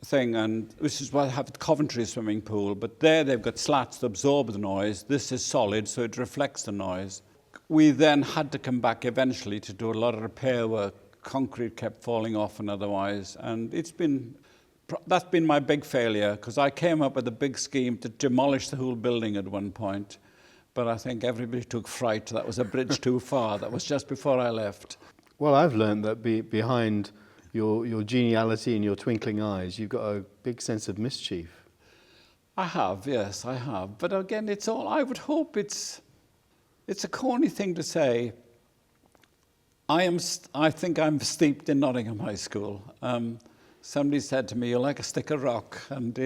thing, and this is what I have at Coventry swimming pool, but there they've got slats to absorb the noise. This is solid, so it reflects the noise. We then had to come back eventually to do a lot of repair work. Concrete kept falling off and otherwise, and that's been my big failure, because I came up with a big scheme to demolish the whole building at one point, but I think everybody took fright. That was a bridge too far. That was just before I left. Well, I've learned that behind your geniality and your twinkling eyes, you've got a big sense of mischief. I have, yes, I have. But again, it's all, I would hope it's a corny thing to say. I think I'm steeped in Nottingham High School. Somebody said to me, you're like a stick of rock, and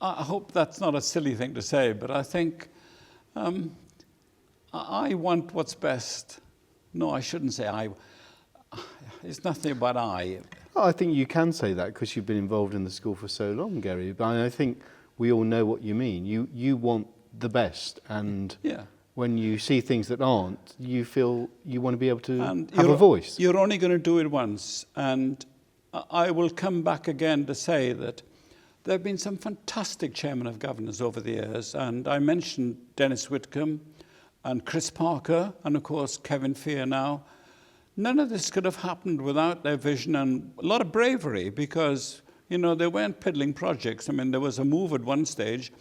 I hope that's not a silly thing to say, but I think I want what's best. No, I shouldn't say I. It's nothing about I. Well, I think you can say that because you've been involved in the school for so long, Geri. But I think we all know what you mean. You want the best, and when you see things that aren't, you feel you want to be able to have a voice. You're only going to do it once, and I will come back again to say that there have been some fantastic chairmen of governors over the years, and I mentioned Dennis Whitcomb and Chris Parker, and of course Kevin Fear now. None of this could have happened without their vision and a lot of bravery, because, you know, they weren't piddling projects. I mean, there was a move at one stage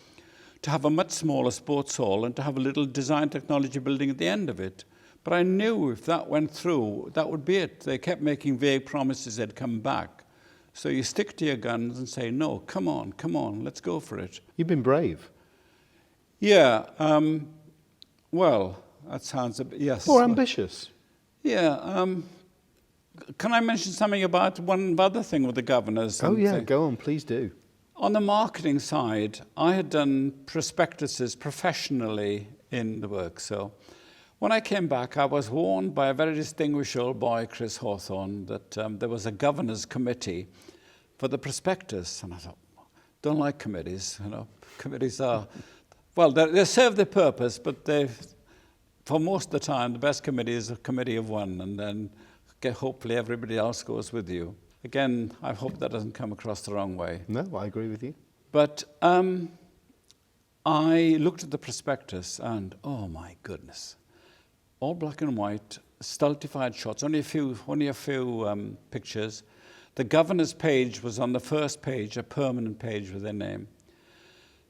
to have a much smaller sports hall and to have a little design technology building at the end of it. But I knew if that went through, that would be it. They kept making vague promises they'd come back. So you stick to your guns and say, no, come on, let's go for it. You've been brave. Yeah, well, that sounds a bit, yes. Or ambitious. Yeah, can I mention something about one other thing with the governors? Oh yeah, go on, please do. On the marketing side, I had done prospectuses professionally in the work. So when I came back, I was warned by a very distinguished old boy, Chris Hawthorne, that there was a governor's committee for the prospectus. And I thought, don't like committees. You know, committees are, well, they serve their purpose, but for most of the time, the best committee is a committee of one, and then hopefully everybody else goes with you. Again, I hope that doesn't come across the wrong way. No, I agree with you. But I looked at the prospectus and, oh my goodness, all black and white, stultified shots, only a few pictures. The governor's page was on the first page, a permanent page with their name.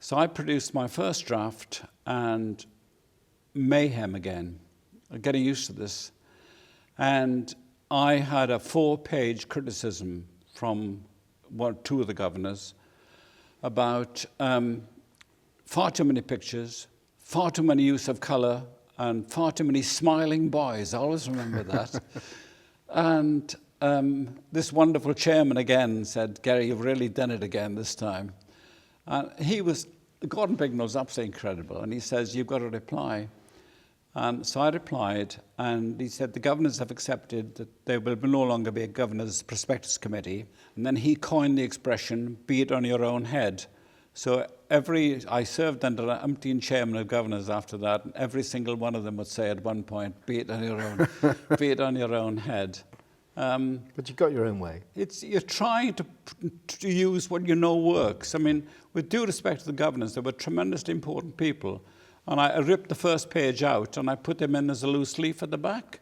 So I produced my first draft, and mayhem again, getting used to this. And I had a 4-page criticism from 2 of the governors about far too many pictures, far too many use of colour, and far too many smiling boys. I always remember that. And this wonderful chairman again said, "Geri, you've really done it again this time." And Gordon Bignell was absolutely incredible. And he says, "You've got to reply." And so I replied, and he said, "The governors have accepted that there will no longer be a governor's prospectus committee." And then he coined the expression, "Be it on your own head." So I served under an umpteen chairman of governors after that, and every single one of them would say at one point, "Be it on your own, be it on your own head." But you got your own way. You're trying to use what you know works. I mean, with due respect to the governors, they were tremendously important people. And I ripped the first page out and I put them in as a loose leaf at the back.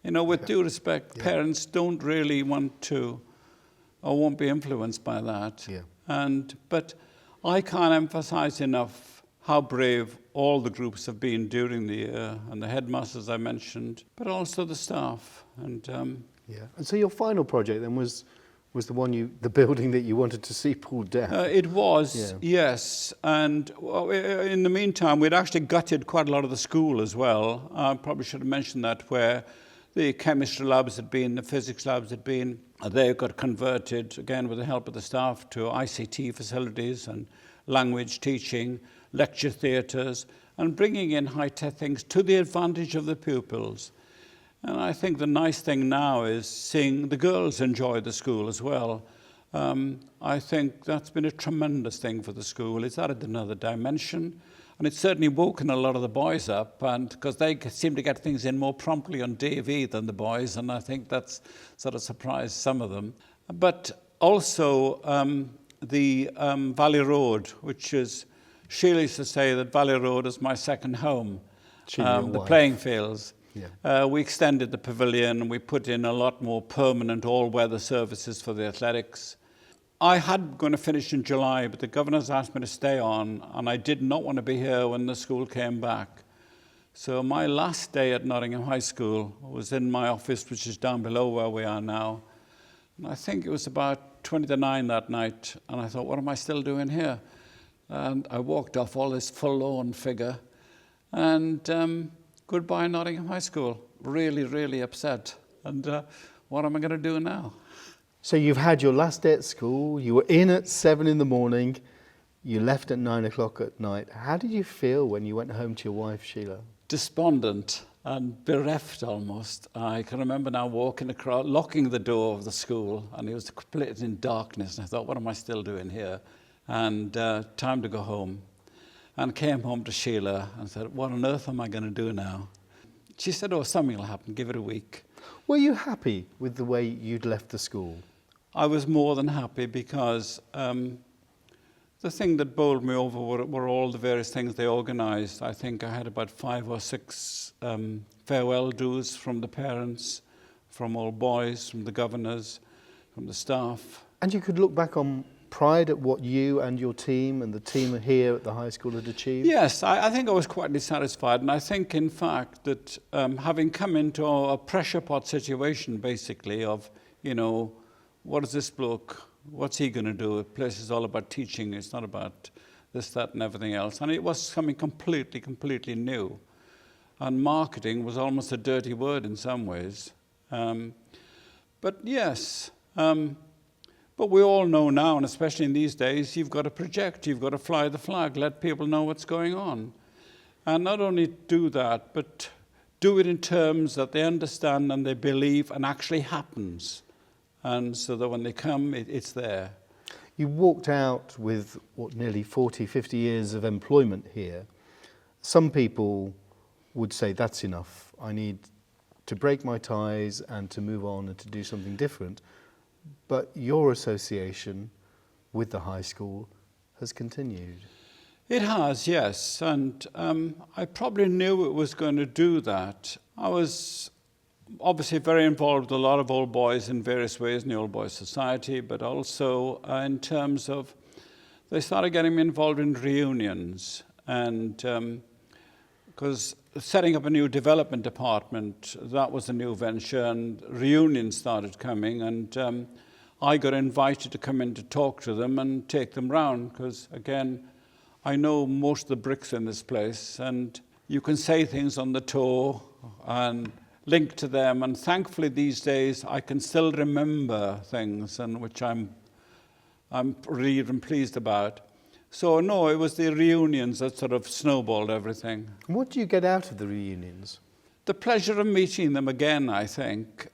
You know, with due respect, parents don't really want to or won't be influenced by that. Yeah. But I can't emphasize enough how brave all the groups have been during the year, and the headmasters I mentioned, but also the staff. And so your final project then was the building that you wanted to see pulled down. It was, yes. And in the meantime, we'd actually gutted quite a lot of the school as well. I probably should have mentioned that, where the chemistry labs had been, the physics labs had been. They got converted, again, with the help of the staff, to ICT facilities and language teaching, lecture theatres, and bringing in high-tech things to the advantage of the pupils. And I think the nice thing now is seeing the girls enjoy the school as well. I think that's been a tremendous thing for the school. It's added another dimension. And it's certainly woken a lot of the boys up, and because they seem to get things in more promptly on DV than the boys, and I think that's sort of surprised some of them. But also the Valley Road, which is, Sheila used to say that Valley Road is my second home, the playing fields. Yeah. We extended the pavilion, we put in a lot more permanent all-weather services for the athletics. I had going to finish in July, but the governors asked me to stay on, and I did not want to be here when the school came back. So my last day at Nottingham High School was in my office, which is down below where we are now. And I think it was about 20 to 9 that night, and I thought, what am I still doing here? And I walked off, all this forlorn figure, and goodbye Nottingham High School. Really, really upset. And what am I going to do now? So you've had your last day at school, you were in at 7 in the morning, you left at 9 o'clock at night. How did you feel when you went home to your wife, Sheila? Despondent and bereft almost. I can remember now walking across, locking the door of the school, and it was completely in darkness. And I thought, what am I still doing here? And time to go home. And came home to Sheila and said, what on earth am I going to do now? She said, oh, something will happen, give it a week. Were you happy with the way you'd left the school? I was more than happy, because the thing that bowled me over were all the various things they organised. I think I had about 5 or 6 farewell dues from the parents, from all boys, from the governors, from the staff. And you could look back on pride at what you and your team and the team here at the high school had achieved? Yes, I think I was quite satisfied. And I think, in fact, that having come into a pressure pot situation, basically, of, you know, what is this bloke, what's he going to do? The place is all about teaching, it's not about this, that, and everything else. And it was something completely, completely new. And marketing was almost a dirty word in some ways. But yes, but we all know now, and especially in these days, you've got to project, you've got to fly the flag, let people know what's going on. And not only do that, but do it in terms that they understand and they believe and actually happens. And so that when they come, it's there. You walked out with, nearly 40, 50 years of employment here. Some people would say, that's enough. I need to break my ties and to move on and to do something different. But your association with the high school has continued. It has, yes. And I probably knew it was going to do that. I was obviously very involved with a lot of old boys in various ways in the Old Boys Society, but also in terms of, they started getting me involved in reunions. And because setting up a new development department, that was a new venture, and reunions started coming, and I got invited to come in to talk to them and take them round, because again, I know most of the bricks in this place, and you can say things on the tour and link to them. And thankfully these days I can still remember things, and which I'm really even pleased about. So no, it was the reunions that sort of snowballed everything. What do you get out of the reunions? The pleasure of meeting them again, I think.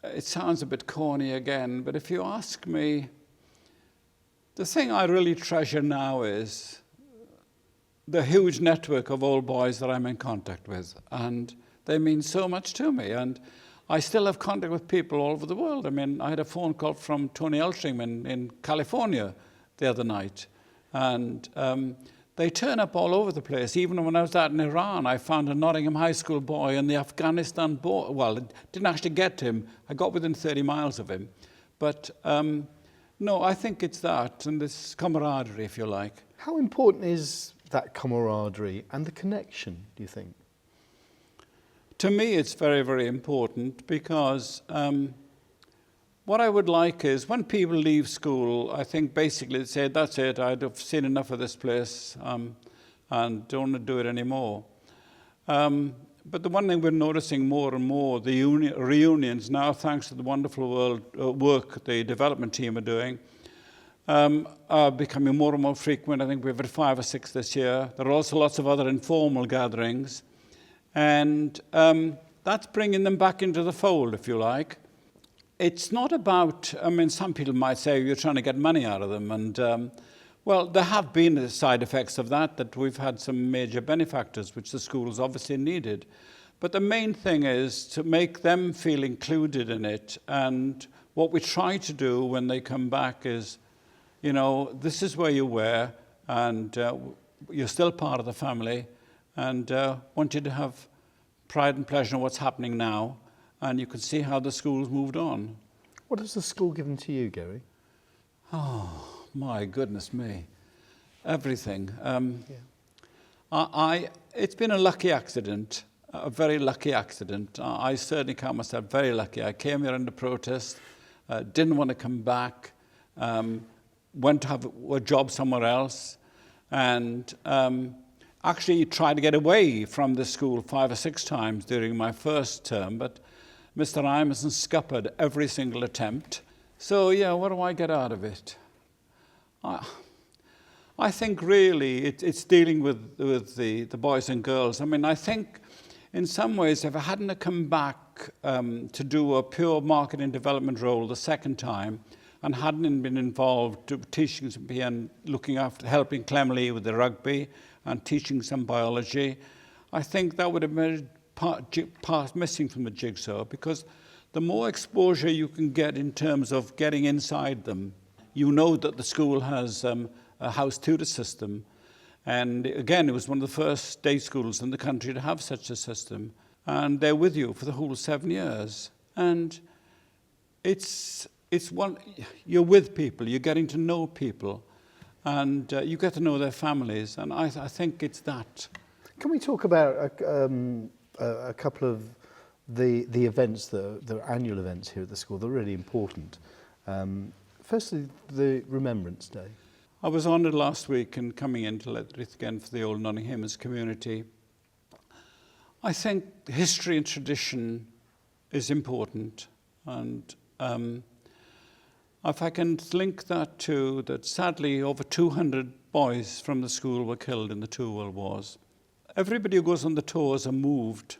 It sounds a bit corny again, but if you ask me, the thing I really treasure now is the huge network of old boys that I'm in contact with. And they mean so much to me. And I still have contact with people all over the world. I mean, I had a phone call from Tony Eltring in California the other night. And they turn up all over the place. Even when I was out in Iran, I found a Nottingham High School boy in the Afghanistan border. Well, it didn't actually get to him. I got within 30 miles of him. But no, I think it's that, and this camaraderie, if you like. How important is that camaraderie and the connection, do you think? To me, it's very, very important, because what I would like is when people leave school, I think basically they say, that's it, I've seen enough of this place and don't want to do it anymore. But the one thing we're noticing more and more, the reunions now, thanks to the wonderful work the development team are doing, are becoming more and more frequent. I think we've had 5 or 6 this year. There are also lots of other informal gatherings. And that's bringing them back into the fold, if you like. It's not about, I mean, some people might say you're trying to get money out of them. And, well, there have been the side effects of that we've had some major benefactors, which the schools obviously needed. But the main thing is to make them feel included in it. And what we try to do when they come back is, you know, this is where you were, and you're still part of the family, and want you to have pride and pleasure in what's happening now, and you can see how the school's moved on. What has the school given to you, Geri? Oh, my goodness me. Everything. It's been a lucky accident, a very lucky accident. I certainly count myself very lucky. I came here under protest, didn't want to come back, went to have a job somewhere else, and actually tried to get away from the school 5 or 6 times during my first term, but Mr. Imeson scuppered every single attempt. So, yeah, what do I get out of it? I think really it's dealing with the boys and girls. I mean, I think in some ways if I hadn't have come back to do a pure marketing development role the second time, and hadn't been involved to teaching some and looking after, helping Clemley with the rugby and teaching some biology, I think that would have made part missing from the jigsaw, because the more exposure you can get in terms of getting inside them, you know that the school has a house tutor system. And again, it was one of the first day schools in the country to have such a system. And they're with you for the whole 7 years. And it's one, you're with people, you're getting to know people, and you get to know their families, and I think it's that. Can we talk about a couple of the events, the annual events here at the school that are really important? Firstly, the Remembrance Day. I was honoured last week in coming in to let it again for the old Nottinghamers community. I think history and tradition is important, and if I can link that to that, sadly, over 200 boys from the school were killed in the 2 World Wars. Everybody who goes on the tours are moved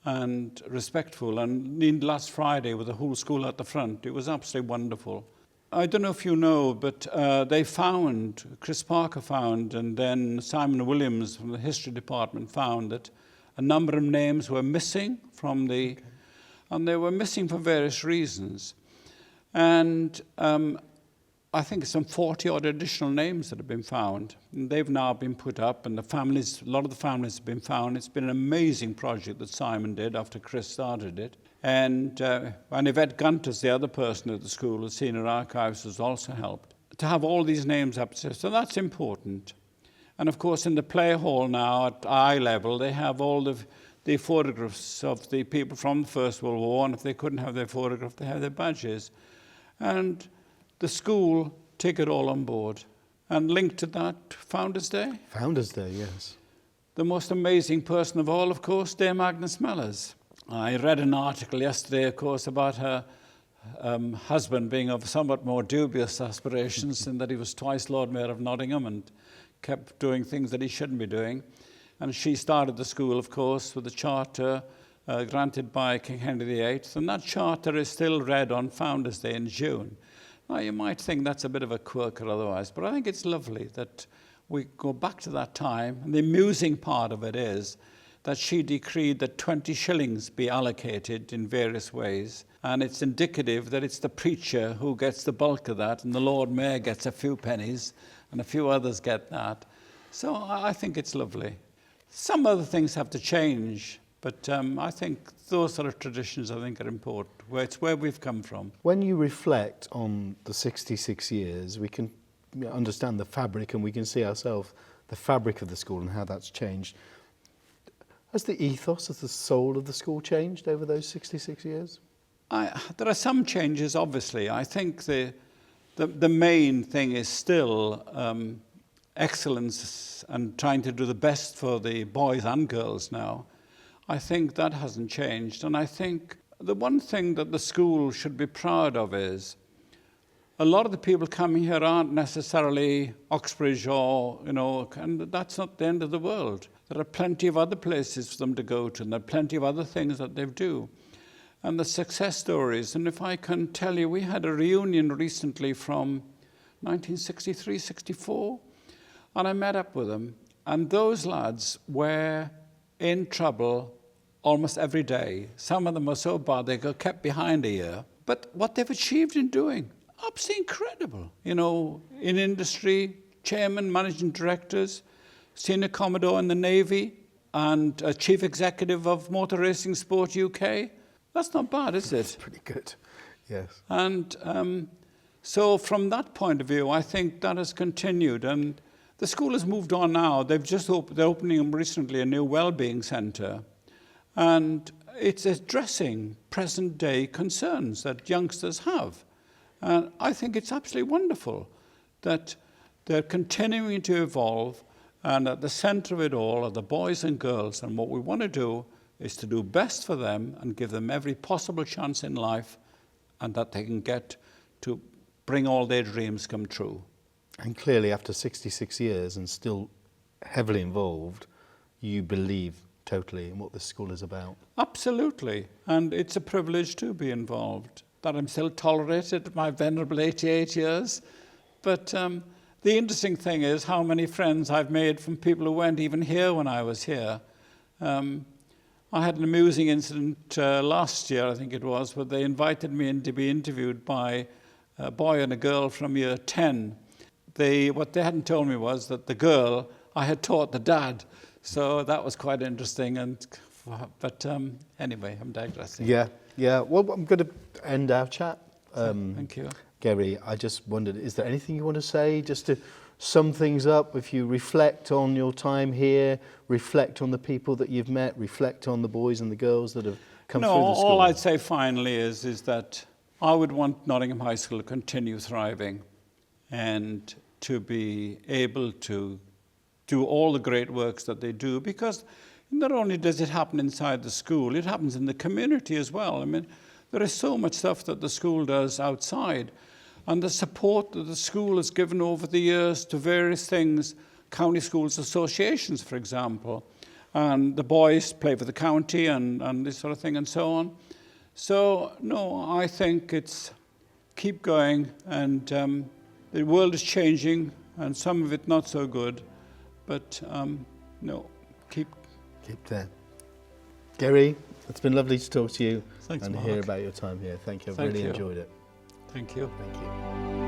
and respectful. And last Friday, with the whole school at the front, it was absolutely wonderful. I don't know if you know, but Chris Parker found, and then Simon Williams from the history department found that a number of names were missing from the, and they were missing for various reasons. And I think some 40-odd additional names that have been found. And they've now been put up, and the families, a lot of the families have been found. It's been an amazing project that Simon did after Chris started it. And Yvette Gunter's the other person at the school, the senior archives, has also helped. To have all these names up, so that's important. And of course, in the play hall now at eye level, they have all the photographs of the people from the First World War, and if they couldn't have their photograph, they have their badges. And the school take it all on board. And linked to that, Founders Day? Founders Day, yes. the most amazing person of all, of course, Dame Agnes Mellors. I read an article yesterday, of course, about her husband being of somewhat more dubious aspirations in that he was twice Lord Mayor of Nottingham and kept doing things that he shouldn't be doing. And she started the school, of course, with a charter granted by King Henry VIII. And that charter is still read on Founders' Day in June. Now, you might think that's a bit of a quirk or otherwise, but I think it's lovely that we go back to that time. And the amusing part of it is that she decreed that 20 shillings be allocated in various ways. And it's indicative that it's the preacher who gets the bulk of that, and the Lord Mayor gets a few pennies, and a few others get that. So I think it's lovely. Some other things have to change, but I think those sort of traditions, I think, are important. It's where we've come from. When you reflect on the 66 years, we can understand the fabric, and we can see ourselves, the fabric of the school and how that's changed. Has the ethos, has the soul of the school changed over those 66 years? There are some changes, obviously. I think the main thing is still excellence and trying to do the best for the boys and girls now. I think that hasn't changed. And I think the one thing that the school should be proud of is a lot of the people coming here aren't necessarily Oxbridge or, and that's not the end of the world. There are plenty of other places for them to go to, and there are plenty of other things that they do. And the success stories, and if I can tell you, we had a reunion recently from 1963, 64, and I met up with them, and those lads were in trouble almost every day. Some of them were so bad they got kept behind a year. But what they've achieved in doing, absolutely incredible. In industry, chairman, managing directors, senior commodore in the Navy, and a chief executive of Motor Racing Sport UK. That's not bad, is it? That's pretty good, yes. And so from that point of view, I think that has continued. And the school has moved on now. They're opening recently a new wellbeing centre. And it's addressing present-day concerns that youngsters have. And I think it's absolutely wonderful that they're continuing to evolve, and at the centre of it all are the boys and girls. And what we want to do is to do best for them and give them every possible chance in life, and that they can get to bring all their dreams come true. And clearly, after 66 years and still heavily involved, you believe totally in what this school is about. Absolutely. And it's a privilege to be involved, that I'm still tolerated at my venerable 88 years. But the interesting thing is how many friends I've made from people who weren't even here when I was here. I had an amusing incident last year, I think it was, where they invited me in to be interviewed by a boy and a girl from year 10. What they hadn't told me was that the girl I had taught the dad. So that was quite interesting. But anyway, I'm digressing. Yeah. Well, I'm going to end our chat. Thank you. Geri, I just wondered, is there anything you want to say just to sum things up? If you reflect on your time here, reflect on the people that you've met, reflect on the boys and the girls that have come through the school. All I'd say finally is that I would want Nottingham High School to continue thriving and to be able to do all the great works that they do, because not only does it happen inside the school, it happens in the community as well. I mean, there is so much stuff that the school does outside, and the support that the school has given over the years to various things, county schools associations, for example, and the boys play for the county and this sort of thing and so on. So, no, I think it's keep going, and the world is changing, and some of it not so good, but no, keep there. Geri, it's been lovely to talk to you. Thanks, and Mark. hear about your time here. Thank you. I've Thank really you. enjoyed it. Thank you. Thank you.